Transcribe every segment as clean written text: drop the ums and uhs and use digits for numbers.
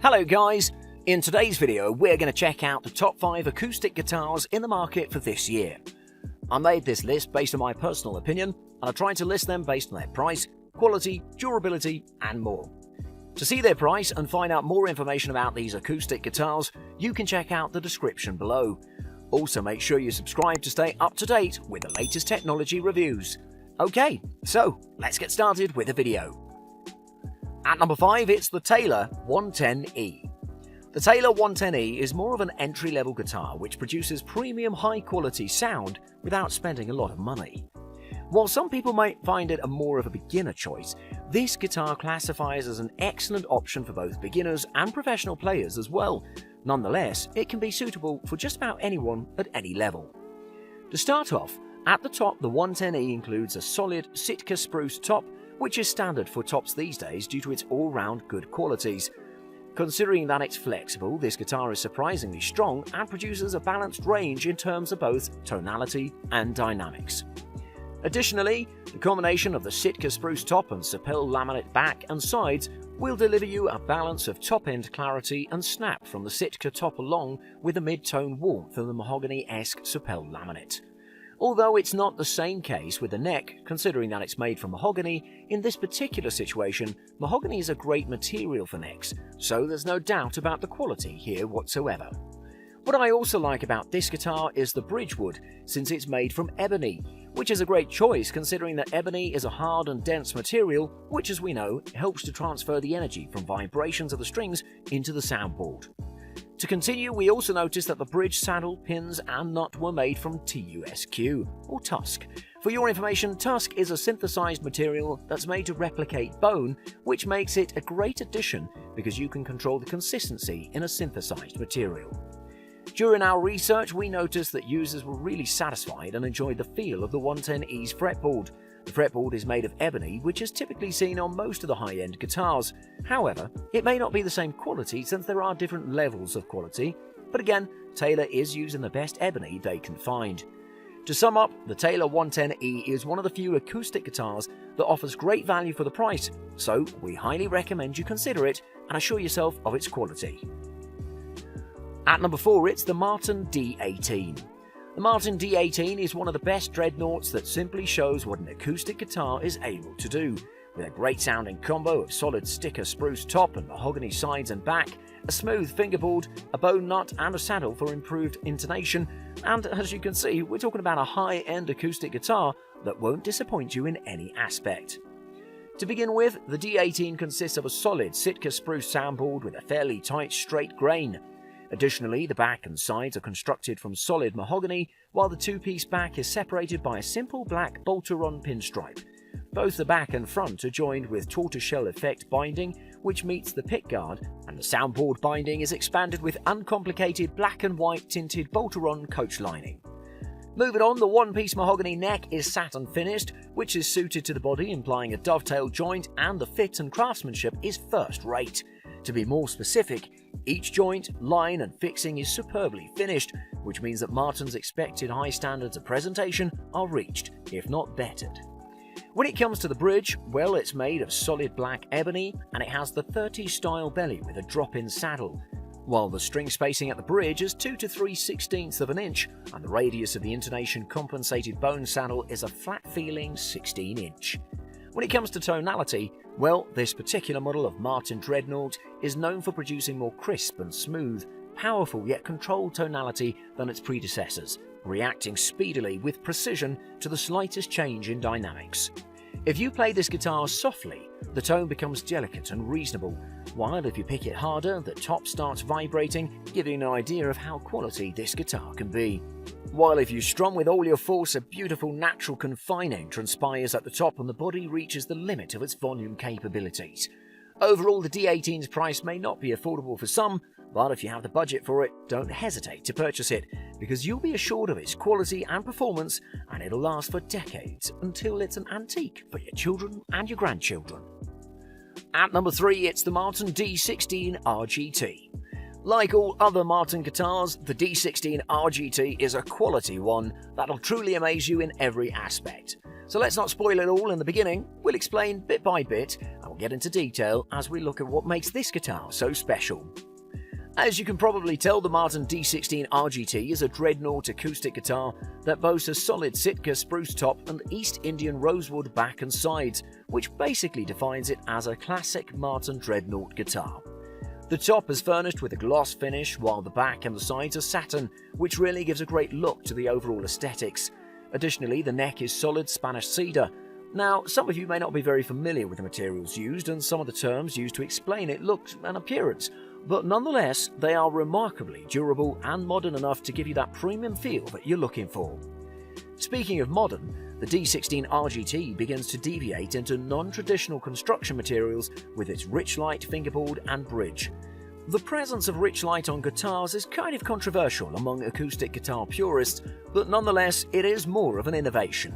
Hello guys, in today's video we're going to check out the top 5 acoustic guitars in the market for this year. I made this list based on my personal opinion and I tried to list them based on their price, quality, durability and more. To see their price and find out more information about these acoustic guitars, you can check out the description below. Also make sure you subscribe to stay up to date with the latest technology reviews. Okay, so let's get started with the video. At number 5, it's the Taylor 110E. The Taylor 110E is more of an entry-level guitar which produces premium high-quality sound without spending a lot of money. While some people might find it more of a beginner choice, this guitar classifies as an excellent option for both beginners and professional players as well. Nonetheless, it can be suitable for just about anyone at any level. To start off, at the top the 110E includes a solid Sitka spruce top, which is standard for tops these days due to its all-round good qualities. Considering that it's flexible, this guitar is surprisingly strong and produces a balanced range in terms of both tonality and dynamics. Additionally, the combination of the Sitka spruce top and Sapel laminate back and sides will deliver you a balance of top-end clarity and snap from the Sitka top along with the mid-tone warmth of the mahogany-esque Sapel laminate. Although it's not the same case with the neck, considering that it's made from mahogany, in this particular situation, mahogany is a great material for necks, so there's no doubt about the quality here whatsoever. What I also like about this guitar is the bridge wood, since it's made from ebony, which is a great choice considering that ebony is a hard and dense material, which as we know, helps to transfer the energy from vibrations of the strings into the soundboard. To continue, we also noticed that the bridge saddle, pins and nut were made from TUSQ, or Tusk. For your information, Tusk is a synthesized material that's made to replicate bone, which makes it a great addition because you can control the consistency in a synthesized material. During our research, we noticed that users were really satisfied and enjoyed the feel of the 110E's fretboard. The fretboard is made of ebony, which is typically seen on most of the high-end guitars. However, it may not be the same quality since there are different levels of quality, but again, Taylor is using the best ebony they can find. To sum up, the Taylor 110E is one of the few acoustic guitars that offers great value for the price, so we highly recommend you consider it and assure yourself of its quality. At number 4, it's the Martin D18. The Martin D18 is one of the best dreadnoughts that simply shows what an acoustic guitar is able to do. With a great sounding combo of solid Sitka spruce top and mahogany sides and back, a smooth fingerboard, a bone nut and a saddle for improved intonation, and as you can see, we're talking about a high-end acoustic guitar that won't disappoint you in any aspect. To begin with, the D18 consists of a solid Sitka spruce soundboard with a fairly tight straight grain. Additionally, the back and sides are constructed from solid mahogany, while the two-piece back is separated by a simple black Bolteron pinstripe. Both the back and front are joined with tortoiseshell effect binding, which meets the pickguard, and the soundboard binding is expanded with uncomplicated black and white tinted Bolteron coach lining. Moving on, the one-piece mahogany neck is satin finished, which is suited to the body, implying a dovetail joint, and the fit and craftsmanship is first rate. To be more specific, each joint, line and fixing is superbly finished, which means that Martin's expected high standards of presentation are reached, if not bettered. When it comes to the bridge, well, it's made of solid black ebony and it has the 30 style belly with a drop-in saddle, while the string spacing at the bridge is 2 to 3/16 of an inch and the radius of the intonation compensated bone saddle is a flat-feeling 16 inch. When it comes to tonality, well, this particular model of Martin Dreadnought is known for producing more crisp and smooth, powerful yet controlled tonality than its predecessors, reacting speedily with precision to the slightest change in dynamics. If you play this guitar softly, the tone becomes delicate and reasonable, while if you pick it harder, the top starts vibrating, giving you an idea of how quality this guitar can be. While if you strum with all your force, a beautiful natural confining transpires at the top and the body reaches the limit of its volume capabilities. Overall, the D18's price may not be affordable for some, but if you have the budget for it, don't hesitate to purchase it, because you'll be assured of its quality and performance, and it'll last for decades until it's an antique for your children and your grandchildren. At number 3, it's the Martin D16 RGT. Like all other Martin guitars, the D16 RGT is a quality one that'll truly amaze you in every aspect. So let's not spoil it all in the beginning, we'll explain bit by bit, and now get into detail as we look at what makes this guitar so special. As you can probably tell, the Martin D16 RGT is a dreadnought acoustic guitar that boasts a solid Sitka spruce top and East Indian rosewood back and sides, which basically defines it as a classic Martin dreadnought guitar. The top is furnished with a gloss finish, while the back and the sides are satin, which really gives a great look to the overall aesthetics. Additionally, the neck is solid Spanish cedar. Now, some of you may not be very familiar with the materials used and some of the terms used to explain its look and appearance, but nonetheless, they are remarkably durable and modern enough to give you that premium feel that you're looking for. Speaking of modern, the D16 RGT begins to deviate into non-traditional construction materials with its Richlite fingerboard and bridge. The presence of Richlite on guitars is kind of controversial among acoustic guitar purists, but nonetheless it is more of an innovation.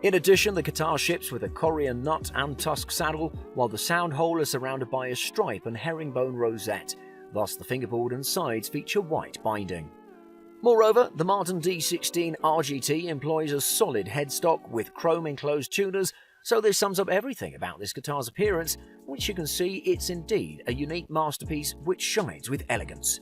In addition, the guitar ships with a Corian nut and tusk saddle, while the sound hole is surrounded by a stripe and herringbone rosette, thus the fingerboard and sides feature white binding. Moreover, the Martin D16 RGT employs a solid headstock with chrome-enclosed tuners, so this sums up everything about this guitar's appearance, which you can see it's indeed a unique masterpiece which shines with elegance.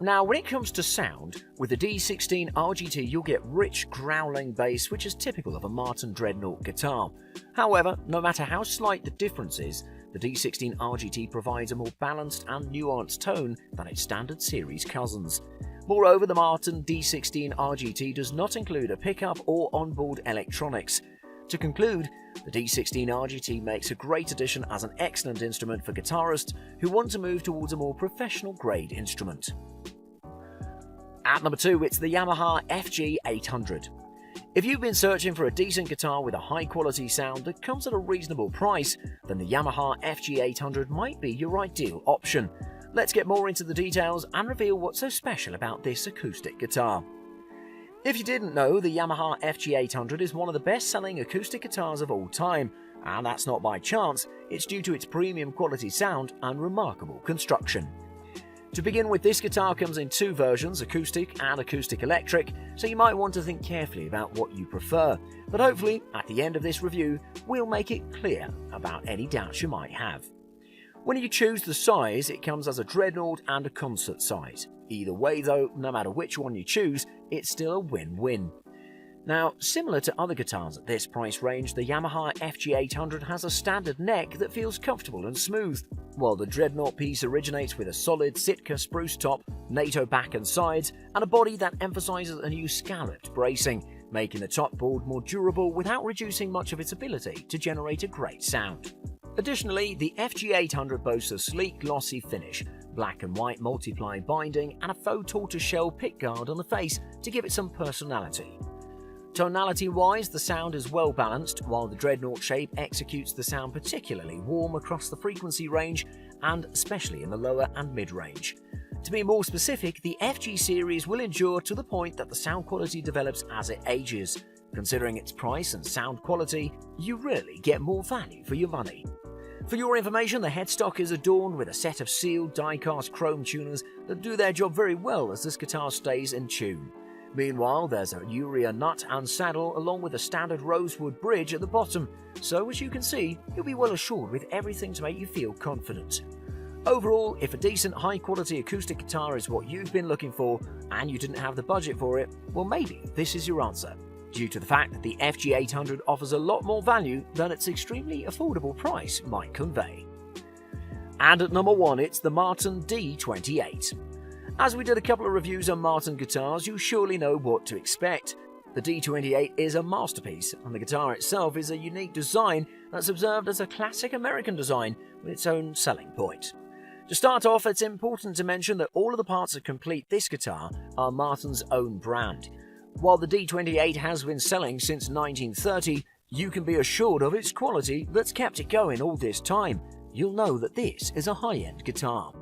Now, when it comes to sound, with the D16 RGT you'll get rich growling bass which is typical of a Martin dreadnought guitar. However, no matter how slight the difference is, the D16 RGT provides a more balanced and nuanced tone than its standard series cousins. Moreover, the Martin D16 RGT does not include a pickup or onboard electronics. To conclude, the D16 RGT makes a great addition as an excellent instrument for guitarists who want to move towards a more professional grade instrument. At number 2, it's the Yamaha FG800. If you've been searching for a decent guitar with a high quality sound that comes at a reasonable price, then the Yamaha FG800 might be your ideal option. Let's get more into the details and reveal what's so special about this acoustic guitar. If you didn't know, the Yamaha FG800 is one of the best-selling acoustic guitars of all time, and that's not by chance, it's due to its premium quality sound and remarkable construction. To begin with, this guitar comes in two versions, acoustic and acoustic electric, so you might want to think carefully about what you prefer, but hopefully, at the end of this review, we'll make it clear about any doubts you might have. When you choose the size, it comes as a dreadnought and a concert size. Either way though, no matter which one you choose, it's still a win-win. Now, similar to other guitars at this price range, the Yamaha FG800 has a standard neck that feels comfortable and smooth, while the dreadnought piece originates with a solid Sitka spruce top, NATO back and sides, and a body that emphasizes a new scalloped bracing, making the top board more durable without reducing much of its ability to generate a great sound. Additionally, the FG800 boasts a sleek glossy finish, black and white multiply binding, and a faux tortoiseshell pickguard on the face to give it some personality. Tonality-wise, the sound is well balanced, while the dreadnought shape executes the sound particularly warm across the frequency range and especially in the lower and mid-range. To be more specific, the FG series will endure to the point that the sound quality develops as it ages. Considering its price and sound quality, you really get more value for your money. For your information, the headstock is adorned with a set of sealed die-cast chrome tuners that do their job very well as this guitar stays in tune. Meanwhile, there's a urea nut and saddle along with a standard rosewood bridge at the bottom, so as you can see, you'll be well assured with everything to make you feel confident. Overall, if a decent high-quality acoustic guitar is what you've been looking for and you didn't have the budget for it, well maybe this is your answer, due to the fact that the FG800 offers a lot more value than its extremely affordable price might convey. And at number 1, it's the Martin D28. As we did a couple of reviews on Martin guitars, you surely know what to expect. The D28 is a masterpiece, and the guitar itself is a unique design that's observed as a classic American design with its own selling point. To start off, it's important to mention that all of the parts that complete this guitar are Martin's own brand. While the D28 has been selling since 1930, you can be assured of its quality that's kept it going all this time. You'll know that this is a high-end guitar.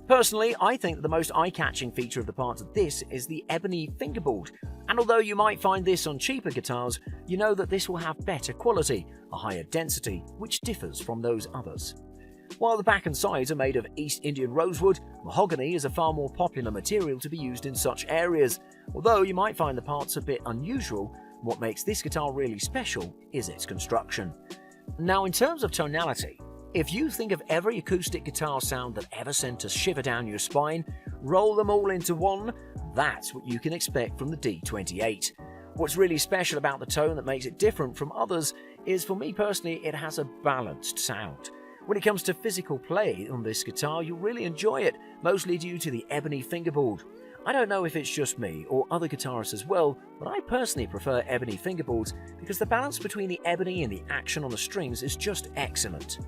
Personally, I think that the most eye-catching feature of the parts of this is the ebony fingerboard, and although you might find this on cheaper guitars, you know that this will have better quality, a higher density, which differs from those others. While the back and sides are made of East Indian rosewood, mahogany is a far more popular material to be used in such areas. Although you might find the parts a bit unusual, what makes this guitar really special is its construction. Now, in terms of tonality, If you think of every acoustic guitar sound that ever sent a shiver down your spine, roll them all into one, that's what you can expect from the D28. What's really special about the tone that makes it different from others is, for me personally, it has a balanced sound. When it comes to physical play on this guitar, you'll really enjoy it, mostly due to the ebony fingerboard. I don't know if it's just me or other guitarists as well, but I personally prefer ebony fingerboards because the balance between the ebony and the action on the strings is just excellent.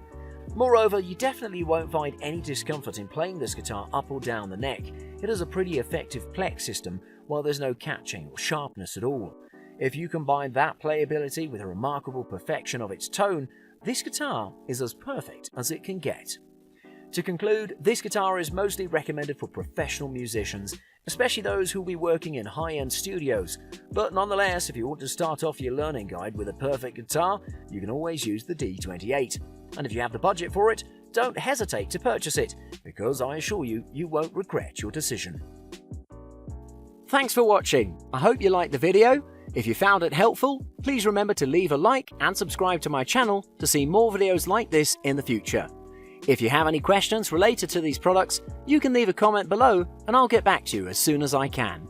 Moreover, you definitely won't find any discomfort in playing this guitar up or down the neck. It has a pretty effective plex system, while there's no catching or sharpness at all. If you combine that playability with a remarkable perfection of its tone, this guitar is as perfect as it can get. To conclude, this guitar is mostly recommended for professional musicians, especially those who will be working in high-end studios. But nonetheless, if you want to start off your learning guide with a perfect guitar, you can always use the D28. And if you have the budget for it, don't hesitate to purchase it, because I assure you, you won't regret your decision. Thanks for watching. I hope you liked the video. If you found it helpful, please remember to leave a like and subscribe to my channel to see more videos like this in the future. If you have any questions related to these products, you can leave a comment below and I'll get back to you as soon as I can.